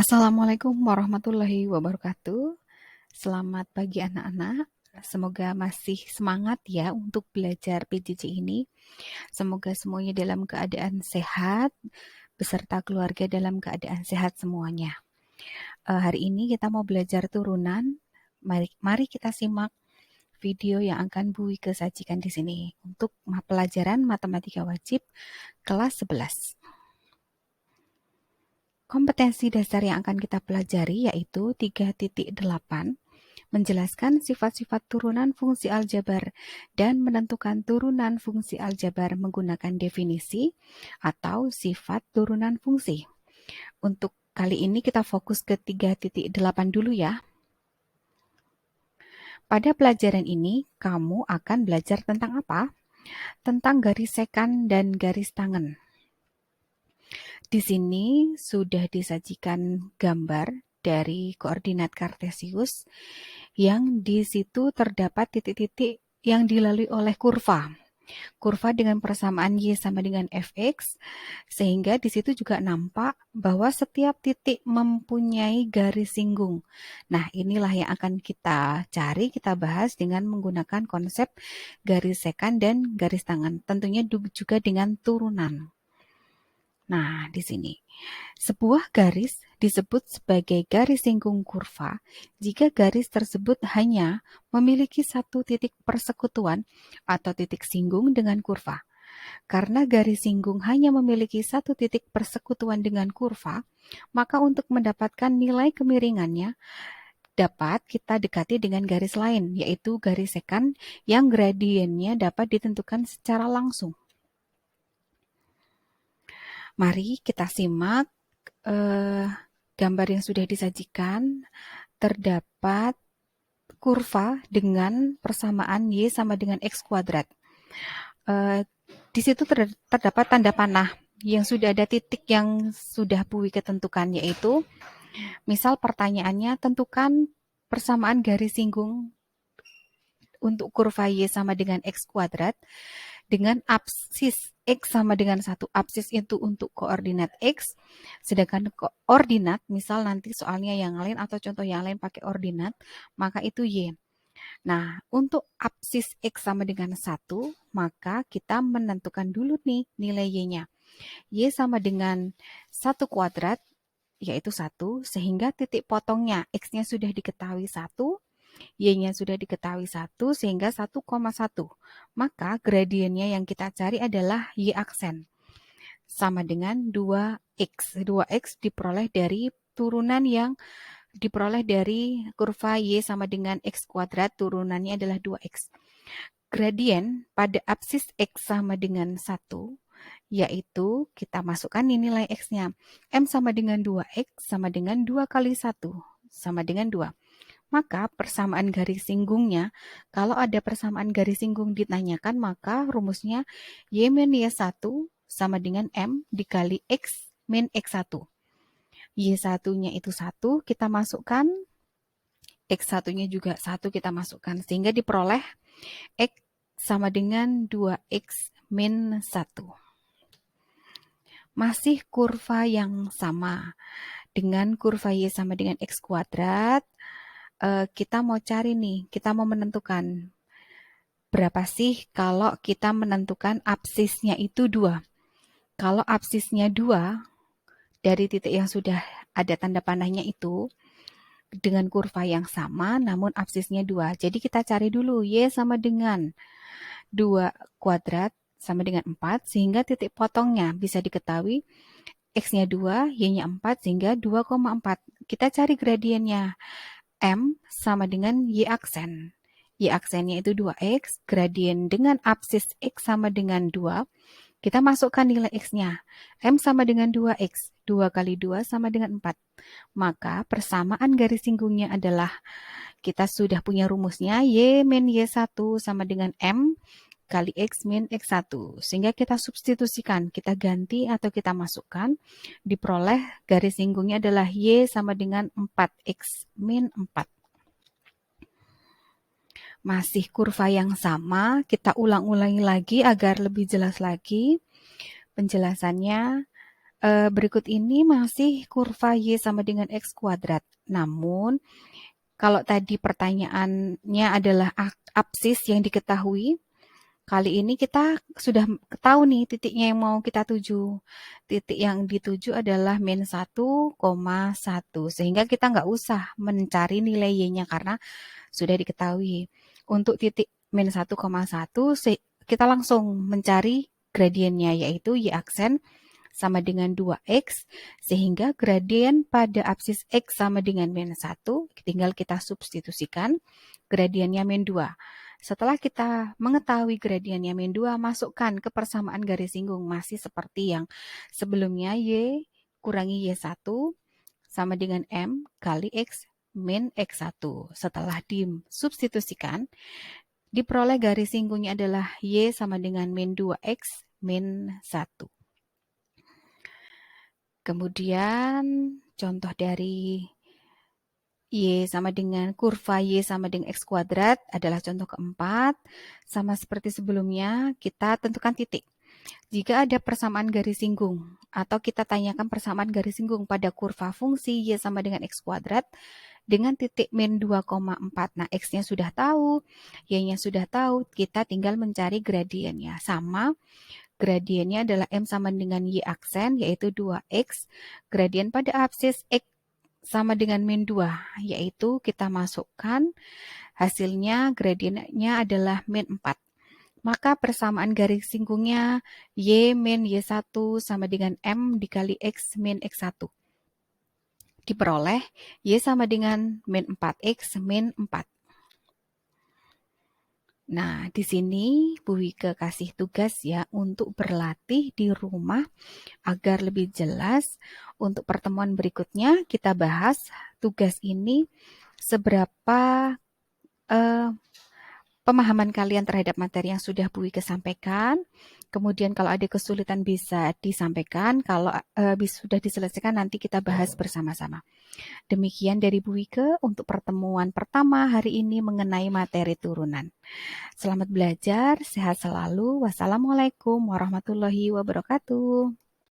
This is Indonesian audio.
Assalamualaikum warahmatullahi wabarakatuh. Selamat pagi anak-anak. Semoga masih semangat ya untuk belajar PJJ ini. Semoga semuanya dalam keadaan sehat, beserta keluarga dalam keadaan sehat semuanya. Hari ini kita mau belajar turunan. Mari kita simak video yang akan Bu Wike sajikan di sini untuk pelajaran matematika wajib kelas 11. Kompetensi dasar yang akan kita pelajari yaitu 3.8, menjelaskan sifat-sifat turunan fungsi aljabar dan menentukan turunan fungsi aljabar menggunakan definisi atau sifat turunan fungsi. Untuk kali ini kita fokus ke 3.8 dulu ya. Pada pelajaran ini, kamu akan belajar tentang apa? Tentang garis sekan dan garis tangen. Di sini sudah disajikan gambar dari koordinat kartesius yang di situ terdapat titik-titik yang dilalui oleh kurva. Kurva dengan persamaan Y sama dengan Fx, sehingga di situ juga nampak bahwa setiap titik mempunyai garis singgung. Nah, inilah yang akan kita cari, kita bahas dengan menggunakan konsep garis sekan dan garis tangan. Tentunya juga dengan turunan. Nah, di sini. Sebuah garis disebut sebagai garis singgung kurva jika garis tersebut hanya memiliki satu titik persekutuan atau titik singgung dengan kurva. Karena garis singgung hanya memiliki satu titik persekutuan dengan kurva, maka untuk mendapatkan nilai kemiringannya dapat kita dekati dengan garis lain, yaitu garis sekan yang gradiennya dapat ditentukan secara langsung. Mari kita simak gambar yang sudah disajikan. Terdapat kurva dengan persamaan Y sama dengan X kuadrat. Di situ terdapat tanda panah yang sudah ada titik yang sudah Bu Wike tentukan, yaitu misal pertanyaannya tentukan persamaan garis singgung untuk kurva Y sama dengan X kuadrat dengan absis X sama dengan 1. Absis itu untuk koordinat X, sedangkan koordinat, misal nanti soalnya yang lain atau contoh yang lain pakai ordinat, maka itu Y. Nah, untuk absis X sama dengan 1, maka kita menentukan dulu nih nilai Y-nya. Y sama dengan 1 kuadrat, yaitu 1, sehingga titik potongnya X-nya sudah diketahui 1, Y-nya sudah diketahui 1, sehingga 1,1. Maka gradiennya yang kita cari adalah Y aksen. Sama dengan 2X. 2X diperoleh dari turunan yang diperoleh dari kurva Y sama dengan X kuadrat, turunannya adalah 2X. Gradien pada absis X sama dengan 1, yaitu kita masukkan nilai X-nya. M sama dengan 2X sama dengan 2 kali 1, sama dengan 2. Maka persamaan garis singgungnya, kalau ada persamaan garis singgung ditanyakan, maka rumusnya Y min Y1 sama dengan M dikali X min X1. Y1-nya itu 1, kita masukkan. X1-nya juga 1, kita masukkan. Sehingga diperoleh X sama dengan 2X min 1. Masih kurva yang sama. Dengan kurva Y sama dengan X kuadrat, kita mau cari nih, kita mau menentukan berapa sih kalau kita menentukan absisnya itu 2. Kalau absisnya 2, dari titik yang sudah ada tanda panahnya itu, dengan kurva yang sama, namun absisnya 2. Jadi kita cari dulu, Y sama dengan 2 kuadrat sama dengan 4, sehingga titik potongnya bisa diketahui, X-nya 2, Y-nya 4, sehingga 2,4. Kita cari gradiennya. M sama dengan Y aksen. Y aksennya itu 2X, gradien dengan absis X sama dengan 2. Kita masukkan nilai X-nya. M sama dengan 2X. 2 kali 2 sama dengan 4. Maka persamaan garis singgungnya adalah, kita sudah punya rumusnya, Y min Y1 sama dengan M kali X min X1. Sehingga kita substitusikan, kita ganti atau kita masukkan, diperoleh garis singgungnya adalah Y sama dengan 4X min 4. Masih kurva yang sama, kita ulang-ulangi lagi agar lebih jelas lagi penjelasannya. Berikut ini masih kurva Y sama dengan X kuadrat. Namun, kalau tadi pertanyaannya adalah absis yang diketahui, kali ini kita sudah tahu nih titiknya yang mau kita tuju. Titik yang dituju adalah min 1,1. Sehingga kita nggak usah mencari nilai Y-nya karena sudah diketahui. Untuk titik min 1,1, kita langsung mencari gradiennya, yaitu Y aksen sama dengan 2X, sehingga gradien pada absis X sama dengan min 1, tinggal kita substitusikan gradiennya min 2. Setelah kita mengetahui gradiennya min 2, masukkan ke persamaan garis singgung, masih seperti yang sebelumnya, Y kurangi Y1 sama dengan M kali X min X1. Setelah disubstitusikan, diperoleh garis singgungnya adalah Y sama dengan min 2X min 1. Kemudian contoh dari Y sama dengan kurva Y sama dengan X kuadrat adalah contoh keempat. Sama seperti sebelumnya, kita tentukan titik. Jika ada persamaan garis singgung atau kita tanyakan persamaan garis singgung pada kurva fungsi Y sama dengan X kuadrat dengan titik min 2,4. Nah, X-nya sudah tahu, Y-nya sudah tahu, kita tinggal mencari gradiennya. Sama, gradiennya adalah M sama dengan Y aksen, yaitu 2X. Gradien pada absis X sama dengan min 2, yaitu kita masukkan hasilnya, gradiennya adalah min 4. Maka persamaan garis singgungnya Y min Y1 sama dengan M dikali X min X1. Diperoleh Y sama dengan min 4X min 4. Nah, di sini Bu Wike kasih tugas ya untuk berlatih di rumah agar lebih jelas. Untuk pertemuan berikutnya kita bahas tugas ini seberapa pemahaman kalian terhadap materi yang sudah Bu Wike sampaikan. Kemudian kalau ada kesulitan bisa disampaikan, kalau sudah diselesaikan nanti kita bahas bersama-sama. Demikian dari Bu Wike untuk pertemuan pertama hari ini mengenai materi turunan. Selamat belajar, sehat selalu. Wassalamualaikum warahmatullahi wabarakatuh.